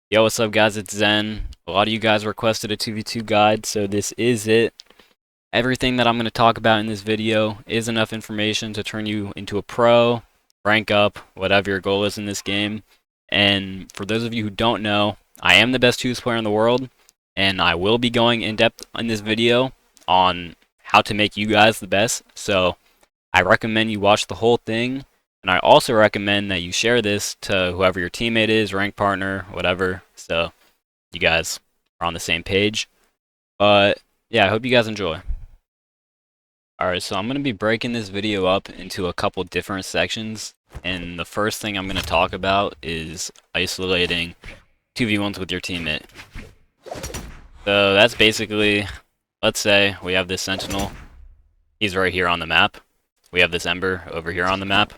Yo, what's up, guys? It's Zen. A lot of you guys requested a 2v2 guide, so this is it. Everything that I'm going to talk about in this video is enough information to turn you into a pro, rank up, whatever your goal is in this game. And for those of you who don't know, I am the best 2s player in the world, and I will be going in depth in this video on how to make you guys the best. So I recommend you watch the whole thing. And I also recommend that you share this to whoever your teammate is, rank partner, whatever, so you guys are on the same page. But yeah, I hope you guys enjoy. Alright, so I'm going to be breaking this video up into a couple different sections. And the first thing I'm going to talk about is isolating 2v1s with your teammate. So that's basically, let's say we have this sentinel. He's right here on the map. We have this ember over here on the map.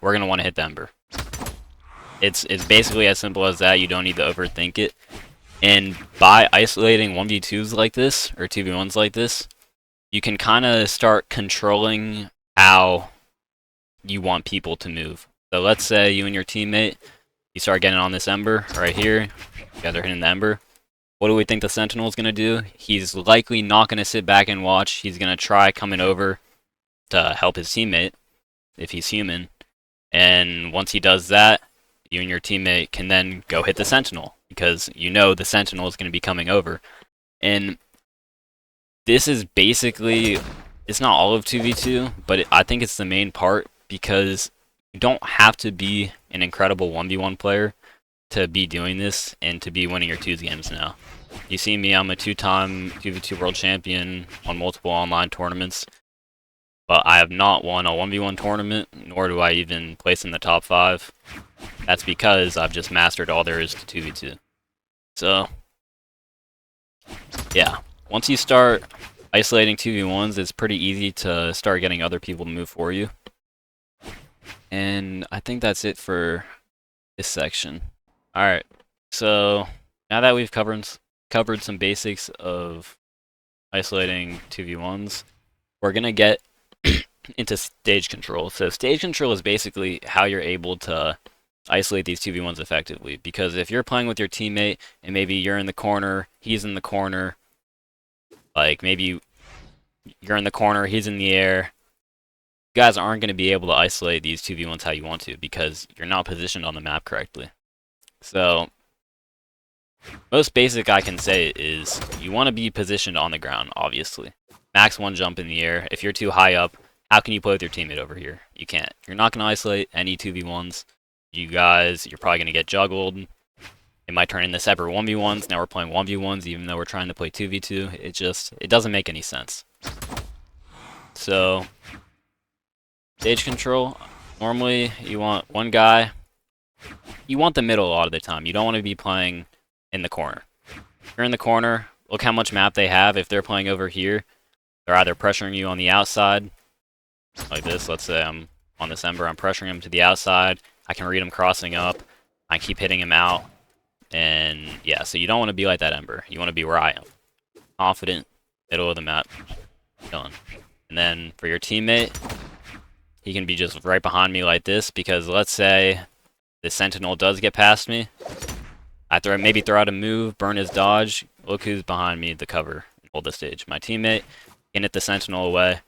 We're going to want to hit the ember. It's basically as simple as that. You don't need to overthink it. And by isolating 1v2s like this, or 2v1s like this, you can kind of start controlling how you want people to move. So let's say you and your teammate, you start getting on this ember right here. You guys are hitting the ember. What do we think the sentinel is going to do? He's likely not going to sit back and watch. He's going to try coming over to help his teammate, if he's human. And once he does that, you and your teammate can then go hit the sentinel, because you know the sentinel is going to be coming over. And this is basically, it's not all of 2v2, but I think it's the main part, because you don't have to be an incredible 1v1 player to be doing this and to be winning your 2s games now. You see me, I'm a 2-time 2v2 world champion on multiple online tournaments, but I have not won a 1v1 tournament, nor do I even place in the top 5. That's because I've just mastered all there is to 2v2. So, yeah. Once you start isolating 2v1s, it's pretty easy to start getting other people to move for you. And I think that's it for this section. Alright, so now that we've covered some basics of isolating 2v1s, we're going to get into stage control. So stage control is basically how you're able to isolate these 2v1s effectively. Because if you're playing with your teammate and maybe you're in the corner, he's in the corner, like maybe you're in the corner, he's in the air, you guys aren't going to be able to isolate these 2v1s how you want to, because you're not positioned on the map correctly. So most basic I can say is you want to be positioned on the ground, obviously. Max 1 jump in the air. If you're too high up, how can you play with your teammate over here? You can't. You're not going to isolate any 2v1s. You're probably going to get juggled. It might turn into separate 1v1s. Now we're playing 1v1s even though we're trying to play 2v2. It doesn't make any sense. So, stage control. Normally, you want one guy. You want the middle a lot of the time. You don't want to be playing in the corner. If you're in the corner, look how much map they have. If they're playing over here, they're either pressuring you on the outside, like this. Let's say I'm on this ember, I'm pressuring him to the outside. I can read him crossing up. I keep hitting him out. And yeah, so you don't want to be like that ember. You want to be where I am. Confident, middle of the map, chilling. And then for your teammate, he can be just right behind me like this, because let's say the sentinel does get past me. I maybe throw out a move, burn his dodge. Look who's behind me, the cover, hold the stage. My teammate can hit the sentinel away,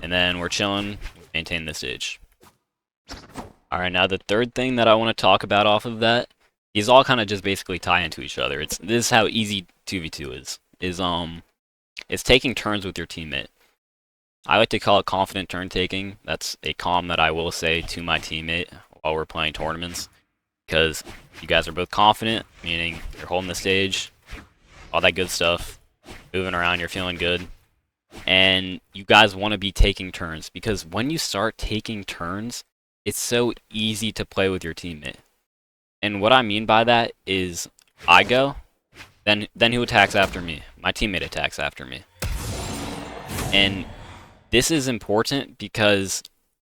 and then we're chilling, maintain the stage. Alright, now the third thing that I want to talk about off of that, these all kind of just basically tie into each other. This is how easy 2v2 is. It's taking turns with your teammate. I like to call it confident turn taking. That's a comm that I will say to my teammate while we're playing tournaments, because you guys are both confident, meaning you're holding the stage, all that good stuff, moving around, you're feeling good. And you guys want to be taking turns, because when you start taking turns, it's so easy to play with your teammate. And what I mean by that is I go, then who attacks after me? My teammate attacks after me. And this is important because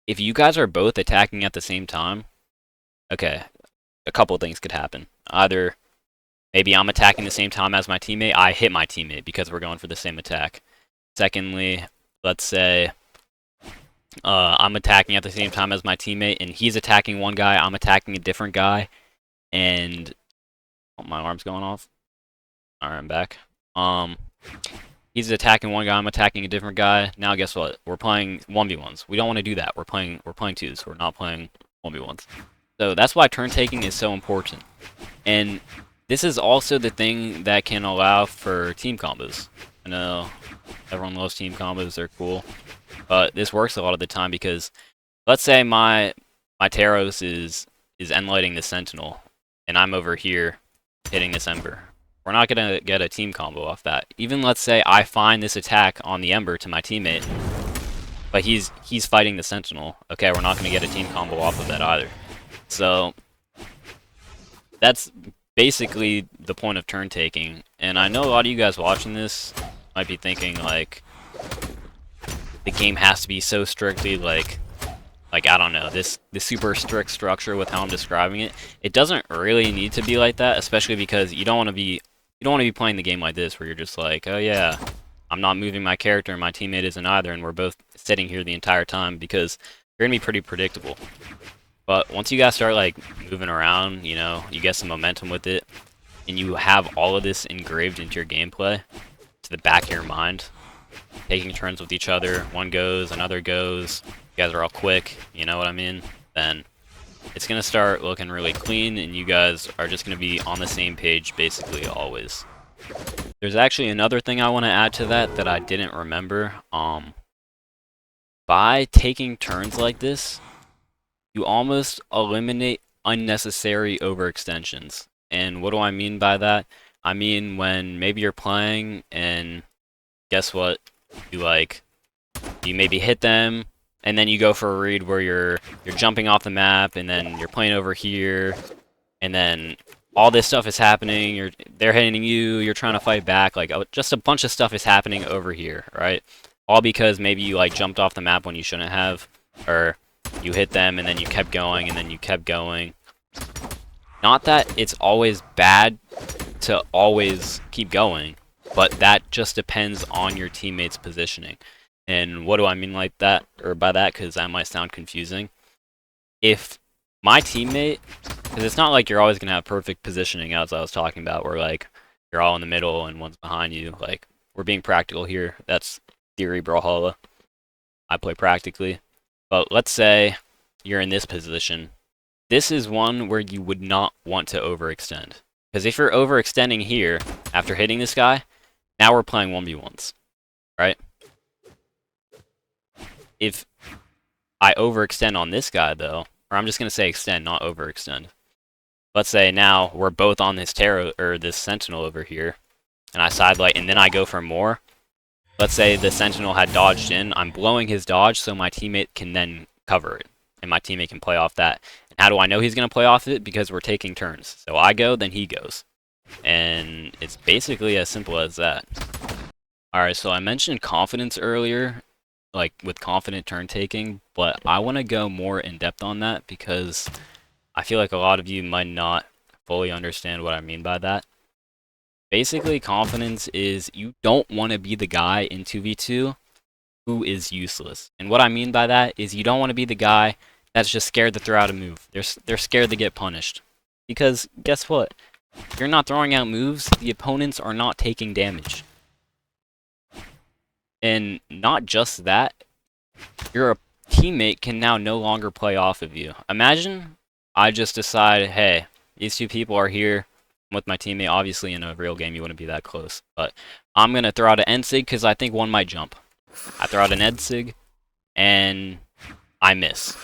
if you guys are both attacking at the same time, okay, a couple of things could happen. Either maybe I'm attacking the same time as my teammate, I hit my teammate because we're going for the same attack. Secondly, let's say I'm attacking at the same time as my teammate, and he's attacking one guy, I'm attacking a different guy, and Oh, my alarm's going off. Alright, I'm back. He's attacking one guy, I'm attacking a different guy. Now guess what? We're playing 1v1s. We don't want to do that. We're playing 2s. We're not playing 1v1s. So that's why turn taking is so important. And this is also the thing that can allow for team combos. I know everyone loves team combos, they're cool. But this works a lot of the time because let's say my Taros is endlighting the Sentinel and I'm over here hitting this Ember. We're not gonna get a team combo off that. Even let's say I find this attack on the Ember to my teammate, but he's fighting the Sentinel. Okay, we're not gonna get a team combo off of that either. So that's basically the point of turn taking. And I know a lot of you guys watching this might be thinking like the game has to be so strictly like I don't know, this super strict structure with how I'm describing it. It doesn't really need to be like that, especially because you don't want to be playing the game like this where you're just like, oh yeah, I'm not moving my character and my teammate isn't either, and we're both sitting here the entire time, because you're gonna be pretty predictable. But once you guys start like moving around, you know, you get some momentum with it, and you have all of this engraved into your gameplay, to the back of your mind, taking turns with each other, one goes, another goes, you guys are all quick, you know what I mean? Then it's going to start looking really clean, and you guys are just going to be on the same page basically always. There's actually another thing I want to add to that I didn't remember. By taking turns like this, you almost eliminate unnecessary overextensions. And what do I mean by that? I mean when maybe you're playing and guess what? You maybe hit them, and then you go for a read where you're jumping off the map, and then you're playing over here, and then all this stuff is happening. They're hitting you. You're trying to fight back. Like just a bunch of stuff is happening over here, right? All because maybe you like jumped off the map when you shouldn't have, or you hit them and then you kept going and then you kept going. Not that it's always bad to always keep going, but that just depends on your teammate's positioning. And what do I mean like that, or by that, because that might sound confusing. If my teammate, because it's not like you're always going to have perfect positioning, as I was talking about, where like you're all in the middle and one's behind you. Like, we're being practical here. That's theory Brawlhalla. I play practically. But let's say you're in this position. This is one where you would not want to overextend. Because if you're overextending here, after hitting this guy, now we're playing 1v1s, right? If I overextend on this guy, though, or I'm just going to say extend, not overextend. Let's say now we're both on this Tarot, or this Sentinel over here, and I sidelight, and then I go for more. Let's say the Sentinel had dodged in. I'm blowing his dodge so my teammate can then cover it, and my teammate can play off that. And how do I know he's going to play off it? Because we're taking turns. So I go, then he goes. And it's basically as simple as that. Alright, so I mentioned confidence earlier, like with confident turn taking, but I want to go more in depth on that because I feel like a lot of you might not fully understand what I mean by that. Basically, confidence is you don't want to be the guy in 2v2 who is useless. And what I mean by that is you don't want to be the guy that's just scared to throw out a move. They're scared to get punished. Because guess what? If you're not throwing out moves, the opponents are not taking damage. And not just that, your teammate can now no longer play off of you. Imagine I just decide, hey, these two people are here with my teammate. Obviously, in a real game, you wouldn't be that close. But I'm going to throw out an end sig because I think one might jump. I throw out an end sig, and I miss.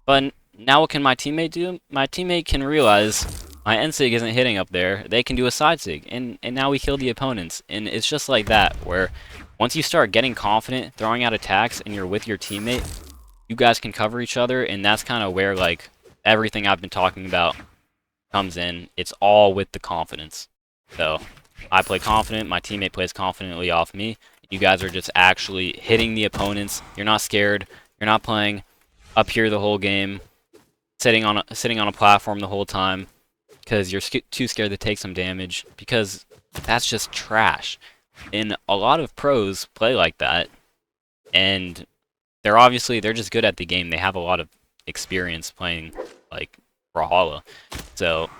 But now what can my teammate do? My teammate can realize my end sig isn't hitting up there. They can do a side sig, and now we kill the opponents. And it's just like that, where once you start getting confident, throwing out attacks, and you're with your teammate, you guys can cover each other, and that's kind of where, like, everything I've been talking about comes in. It's all with the confidence. So, I play confident, my teammate plays confidently off me. You guys are just actually hitting the opponents. You're not scared. You're not playing up here the whole game, sitting on a platform the whole time, because you're too scared to take some damage, because that's just trash. And a lot of pros play like that, and they're just good at the game. They have a lot of experience playing like Brawlhalla. So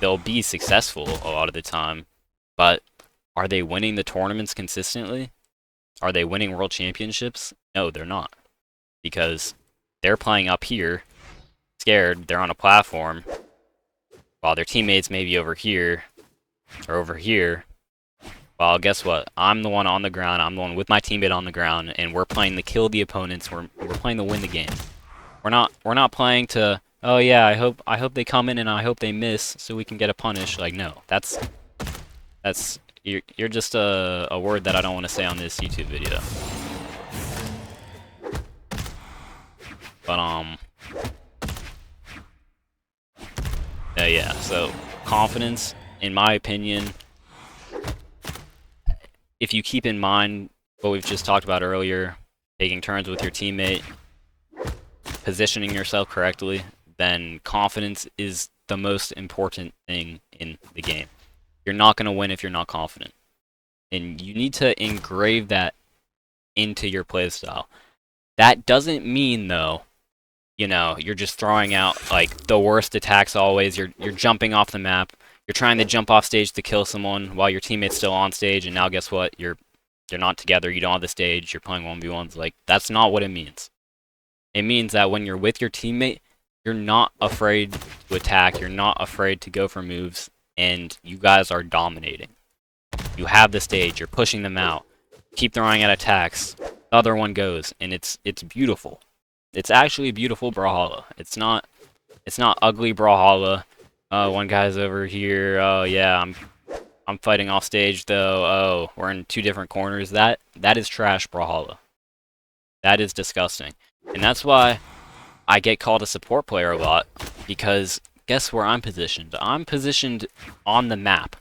they'll be successful a lot of the time, but are they winning the tournaments consistently? Are they winning world championships? No, they're not. Because they're playing up here, scared, they're on a platform, while their teammates may be over here, or over here. Well, guess what? I'm the one on the ground, I'm the one with my teammate on the ground, and we're playing to kill the opponents, we're playing to win the game. We're not playing to, oh yeah, I hope they come in and I hope they miss so we can get a punish. Like, no, that's you're just a word that I don't want to say on this YouTube video. But yeah, so confidence, in my opinion, if you keep in mind what we've just talked about earlier, taking turns with your teammate, positioning yourself correctly, then confidence is the most important thing in the game. You're not going to win if you're not confident. And you need to engrave that into your playstyle. That doesn't mean, though, you know, you're just throwing out like the worst attacks always. You're jumping off the map. You're trying to jump off stage to kill someone while your teammate's still on stage, and now guess what? You're not together. You don't have the stage. You're playing 1v1s. Like, that's not what it means. It means that when you're with your teammate, you're not afraid to attack. You're not afraid to go for moves, and you guys are dominating. You have the stage. You're pushing them out. Keep throwing out attacks. The other one goes, and it's beautiful. It's actually beautiful Brawlhalla. It's not ugly Brawlhalla. One guy's over here. Oh yeah, I'm fighting off stage though. Oh, we're in two different corners. That is trash Brawlhalla. That is disgusting. And that's why I get called a support player a lot, because guess where I'm positioned? I'm positioned on the map,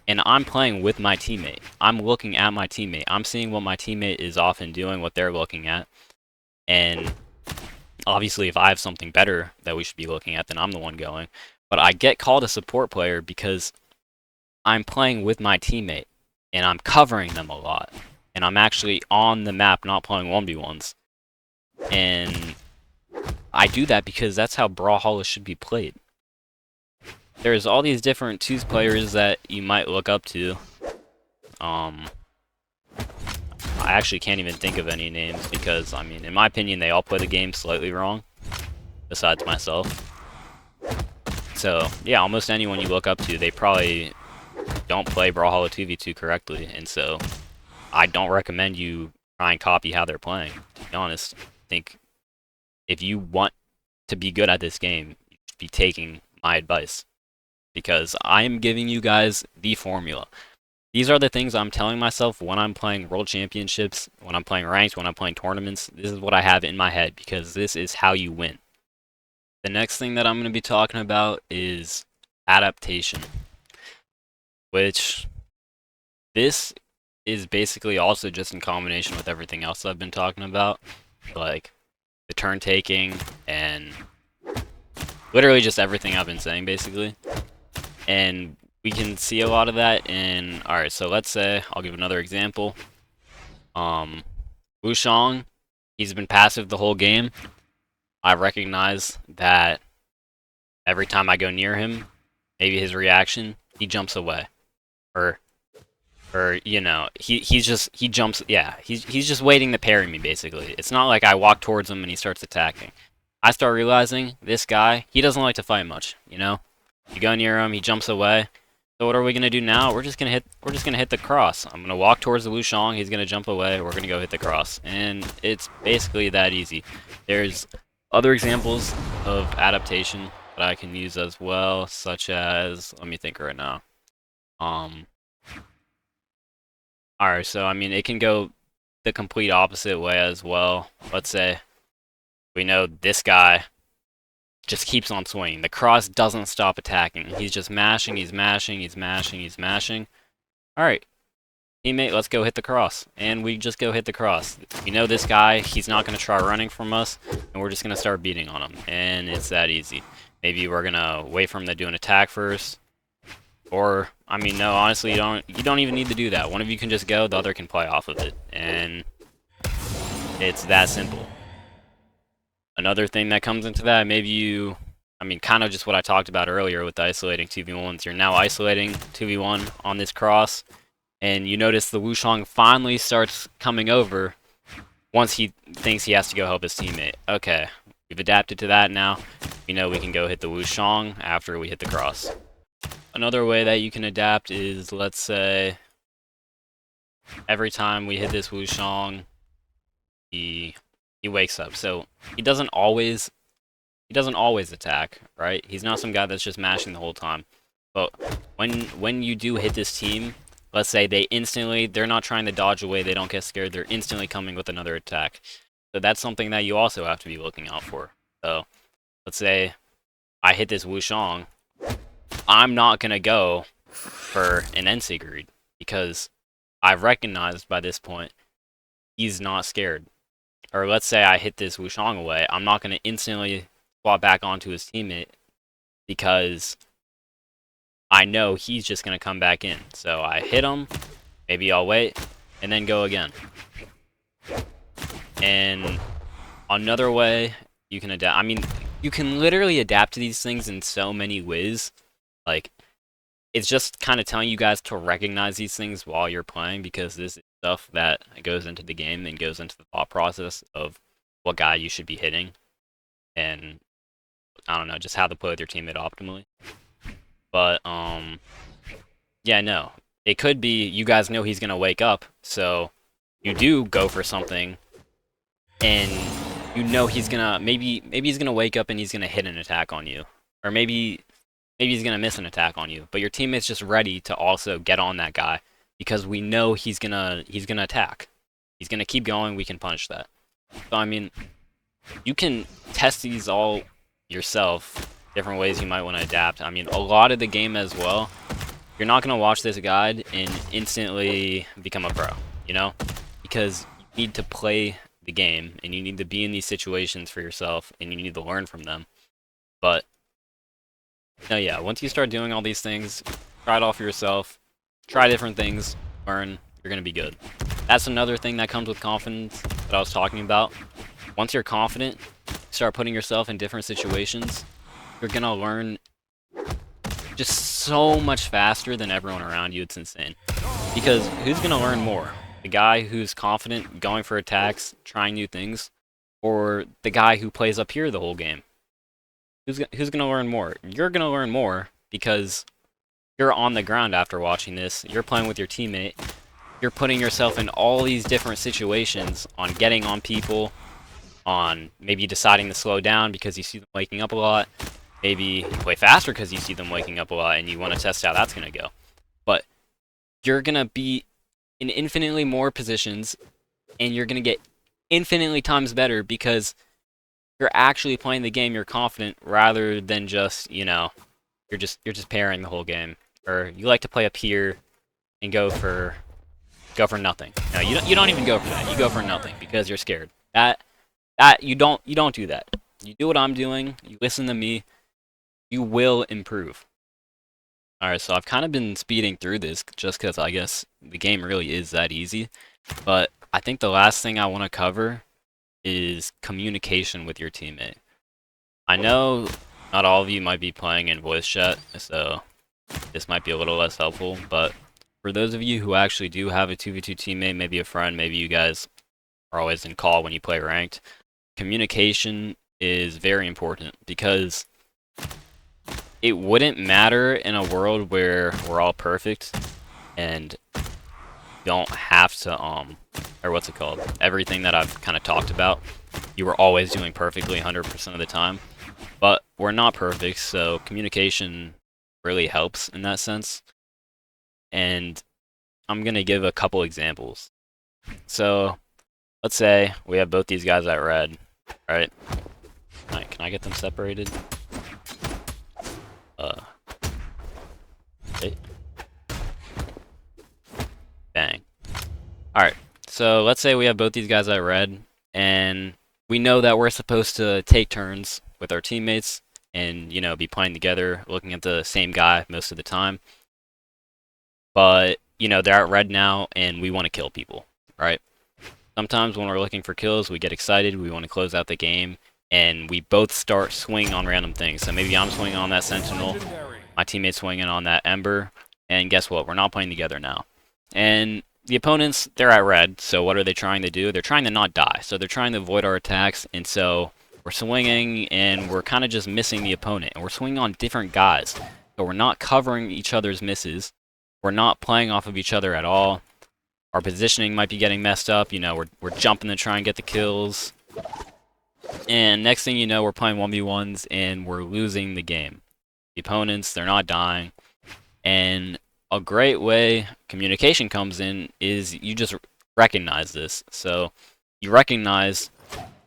and I'm playing with my teammate. I'm looking at my teammate. I'm seeing what my teammate is often doing, what they're looking at, and obviously if I have something better that we should be looking at, then I'm the one going. But I get called a support player because I'm playing with my teammate, and I'm covering them a lot, and I'm actually on the map, not playing 1v1s. And I do that because that's how Brawlhalla should be played. There's all these different 2s players that you might look up to. I actually can't even think of any names because, I mean, in my opinion, they all play the game slightly wrong, besides myself. So, yeah, almost anyone you look up to, they probably don't play Brawlhalla 2v2 correctly, and so I don't recommend you try and copy how they're playing, to be honest. I think if you want to be good at this game, you should be taking my advice, because I am giving you guys the formula. These are the things I'm telling myself when I'm playing World Championships, when I'm playing Ranked, when I'm playing tournaments. This is what I have in my head, because this is how you win. The next thing that I'm going to be talking about is adaptation, which this is basically also just in combination with everything else I've been talking about, like the turn taking and literally just everything I've been saying, basically. And we can see a lot of that in, alright, so let's say, I'll give another example. Wushang, he's been passive the whole game. I recognize that every time I go near him, maybe his reaction, he jumps away. Or you know, he jumps, yeah, he's just waiting to parry me, basically. It's not like I walk towards him and he starts attacking. I start realizing, this guy, he doesn't like to fight much, you know? You go near him, he jumps away. So what are we gonna do now? We're just gonna hit the cross. I'm gonna walk towards the Wushang, he's gonna jump away, we're gonna go hit the cross. And it's basically that easy. There's other examples of adaptation that I can use as well, such as, let me think right now. Alright, so I mean, it can go the complete opposite way as well. Let's say we know this guy just keeps on swinging. The cross doesn't stop attacking. He's just mashing, he's mashing, he's mashing, he's mashing. Alright, teammate, let's go hit the cross. And we just go hit the cross. We know this guy, he's not going to try running from us, and we're just going to start beating on him. And it's that easy. Maybe we're going to wait for him to do an attack first. Or, I mean, no, honestly, you don't even need to do that. One of you can just go, the other can play off of it. And it's that simple. Another thing that comes into that, maybe you, I mean, kind of just what I talked about earlier with the isolating 2v1s. You're now isolating 2v1 on this cross, and you notice the Wushang finally starts coming over once he thinks he has to go help his teammate. Okay, we've adapted to that now. We know we can go hit the Wushang after we hit the cross. Another way that you can adapt is, let's say, every time we hit this Wushang, he wakes up. So he doesn't always attack, right? He's not some guy that's just mashing the whole time. But when you do hit this team, let's say they're not trying to dodge away, they don't get scared, they're instantly coming with another attack. So that's something that you also have to be looking out for. So let's say I hit this Wushang, I'm not gonna go for an NSIG read because I've recognized by this point he's not scared. Or let's say I hit this Wushang away, I'm not gonna instantly swap back onto his teammate because I know he's just going to come back in. So I hit him, maybe I'll wait, and then go again. And another way you can adapt, I mean, you can literally adapt to these things in so many ways. Like, it's just kind of telling you guys to recognize these things while you're playing, because this is stuff that goes into the game and goes into the thought process of what guy you should be hitting. And I don't know, just how to play with your teammate optimally. But, yeah, no. It could be you guys know he's going to wake up, so you do go for something, and you know he's going to, maybe he's going to wake up and he's going to hit an attack on you. Or maybe he's going to miss an attack on you, but your teammate's just ready to also get on that guy, because we know he's going to attack. He's going to keep going, we can punish that. So, I mean, you can test these all yourself, different ways you might want to adapt. I mean, a lot of the game as well, you're not going to watch this guide and instantly become a pro, you know? Because you need to play the game, and you need to be in these situations for yourself, and you need to learn from them. But, no, yeah, once you start doing all these things, try it all for yourself, try different things, learn, you're going to be good. That's another thing that comes with confidence that I was talking about. Once you're confident, start putting yourself in different situations, you're going to learn just so much faster than everyone around you. It's insane. Because who's going to learn more? The guy who's confident, going for attacks, trying new things, or the guy who plays up here the whole game? Who's going to learn more? You're going to learn more because you're on the ground after watching this. You're playing with your teammate. You're putting yourself in all these different situations on getting on people, on maybe deciding to slow down because you see them waking up a lot. Maybe play faster because you see them waking up a lot and you want to test how that's going to go. But you're going to be in infinitely more positions, and you're going to get infinitely times better because you're actually playing the game, you're confident, rather than just, you know, you're just parrying the whole game. Or you like to play up here and go for nothing. No, you don't even go for that. You go for nothing because you're scared. That you don't do that. You do what I'm doing, you listen to me, you will improve. Alright, so I've kind of been speeding through this just because I guess the game really is that easy. But I think the last thing I want to cover is communication with your teammate. I know not all of you might be playing in voice chat, so this might be a little less helpful, but for those of you who actually do have a 2v2 teammate, maybe a friend, maybe you guys are always in call when you play ranked, communication is very important, because it wouldn't matter in a world where we're all perfect and don't have to, or what's it called? Everything that I've kind of talked about, you were always doing perfectly 100% of the time. But we're not perfect, so communication really helps in that sense. And I'm going to give a couple examples. So, let's say we have both these guys at red, right? Alright, can I get them separated? Okay. Bang. Alright, so let's say we have both these guys at red, and we know that we're supposed to take turns with our teammates and, you know, be playing together, looking at the same guy most of the time. But, you know, they're at red now, and we want to kill people, right? Sometimes when we're looking for kills, we get excited, we want to close out the game, and we both start swinging on random things. So maybe I'm swinging on that Sentinel, my teammate's swinging on that Ember, and guess what? We're not playing together now. And the opponents, they're at red, so what are they trying to do? They're trying to not die, so they're trying to avoid our attacks, and so we're swinging, and we're kind of just missing the opponent, and we're swinging on different guys. So we're not covering each other's misses, we're not playing off of each other at all. Our positioning might be getting messed up, you know, we're jumping to try and get the kills. And next thing you know, we're playing 1v1s, and we're losing the game. The opponents, they're not dying. And a great way communication comes in is you just recognize this. So you recognize,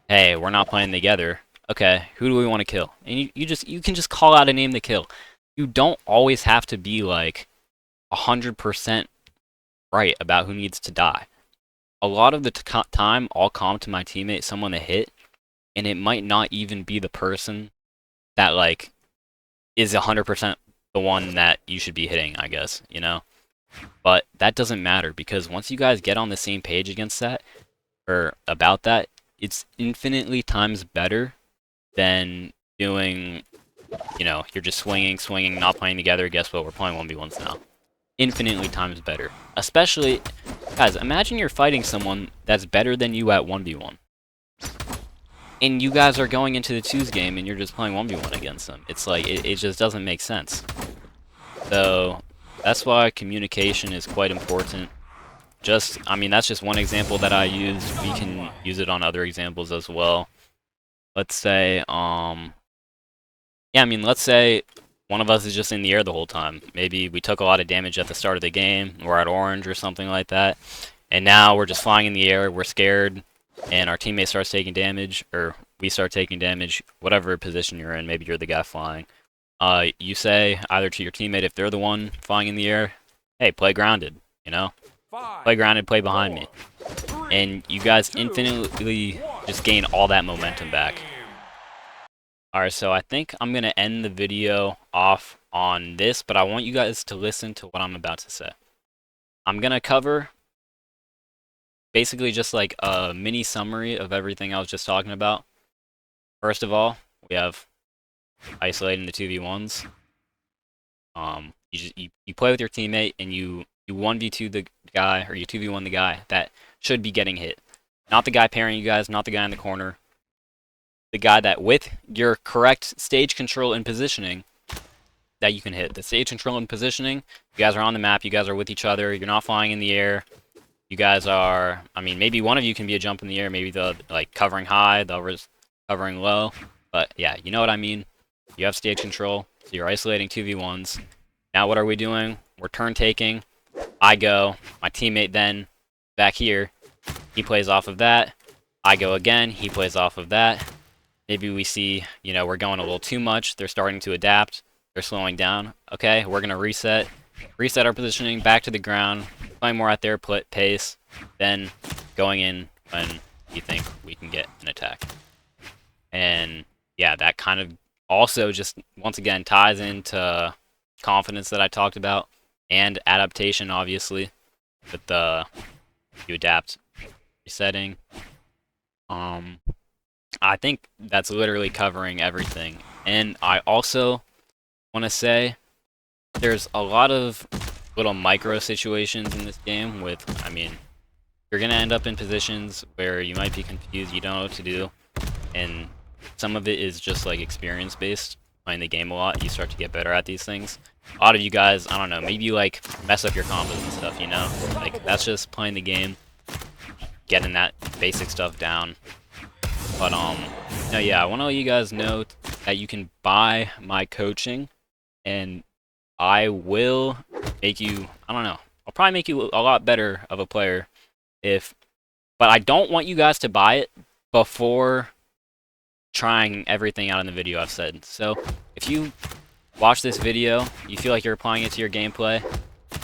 hey, we're not playing together. Okay, who do we want to kill? And you can just call out a name to kill. You don't always have to be like 100% right about who needs to die. A lot of the time, I'll call to my teammate someone to hit, and it might not even be the person that like is 100% the one that you should be hitting, I guess, you know? But that doesn't matter, because once you guys get on the same page against that, or about that, it's infinitely times better than doing, you know, you're just swinging, not playing together. Guess what? We're playing 1v1s now. Infinitely times better. Especially, guys, imagine you're fighting someone that's better than you at 1v1. And you guys are going into the 2s game and you're just playing 1v1 against them. It's like, it just doesn't make sense. So, that's why communication is quite important. I mean, that's just one example that I use. We can use it on other examples as well. Let's say, let's say one of us is just in the air the whole time. Maybe we took a lot of damage at the start of the game, we're at orange or something like that, and now we're just flying in the air, we're scared, and our teammate starts taking damage, or we start taking damage, whatever position you're in. Maybe you're the guy flying. You say either to your teammate, if they're the one flying in the air, hey, play grounded, you know? Play grounded, play behind me. And you guys infinitely just gain all that momentum back. Alright, so I think I'm going to end the video off on this, but I want you guys to listen to what I'm about to say. I'm going to cover basically just like a mini summary of everything I was just talking about. First of all, we have isolating the 2v1s. You play with your teammate and you 1v2 the guy, or you 2v1 the guy that should be getting hit. Not the guy pairing you guys, not the guy in the corner. The guy that, with your correct stage control and positioning, that you can hit. The stage control and positioning, you guys are on the map, you guys are with each other, you're not flying in the air. You guys are, I mean, maybe one of you can be a jump in the air, maybe the like covering high, the other's covering low. But yeah, you know what I mean. You have stage control, so you're isolating 2v1s. Now what are we doing? We're turn taking. I go, my teammate then, back here, he plays off of that. I go again, he plays off of that. Maybe we see, you know, we're going a little too much. They're starting to adapt. They're slowing down. Okay, we're going to reset our positioning back to the ground, playing more at their pace, then going in when you think we can get an attack. And yeah, that kind of also just, once again, ties into confidence that I talked about, and adaptation, obviously, with the you adapt resetting. I think that's literally covering everything. And I also want to say there's a lot of little micro situations in this game with, I mean, you're going to end up in positions where you might be confused, you don't know what to do, and some of it is just like experience based. Playing the game a lot, you start to get better at these things. A lot of you guys, I don't know, maybe you like mess up your combos and stuff, you know? Like, that's just playing the game, getting that basic stuff down. But no, yeah, I want to let you guys know that you can buy my coaching, and I will make you, I don't know, I'll probably make you a lot better of a player but I don't want you guys to buy it before trying everything out in the video I've said. So if you watch this video, you feel like you're applying it to your gameplay,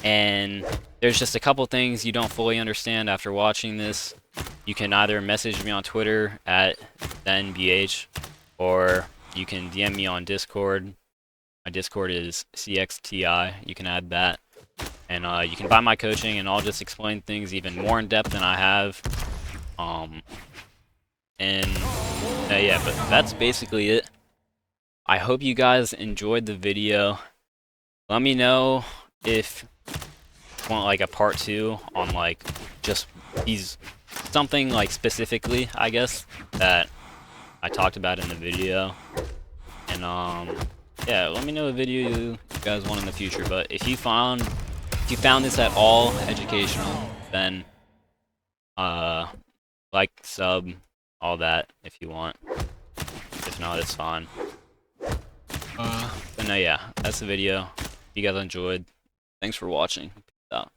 and there's just a couple things you don't fully understand after watching this, you can either message me on Twitter at zenbh, or you can DM me on Discord. My Discord is CXTI. You can add that. And you can buy my coaching, and I'll just explain things even more in depth than I have. And yeah, but that's basically it. I hope you guys enjoyed the video. Let me know if you want like a part 2 on like just these something like specifically, I guess, that I talked about in the video. And yeah, let me know a video you guys want in the future. But if you found this at all educational, then like, sub, all that if you want. If not, it's fine. But no, yeah, that's the video. If you guys enjoyed, thanks for watching. Peace out.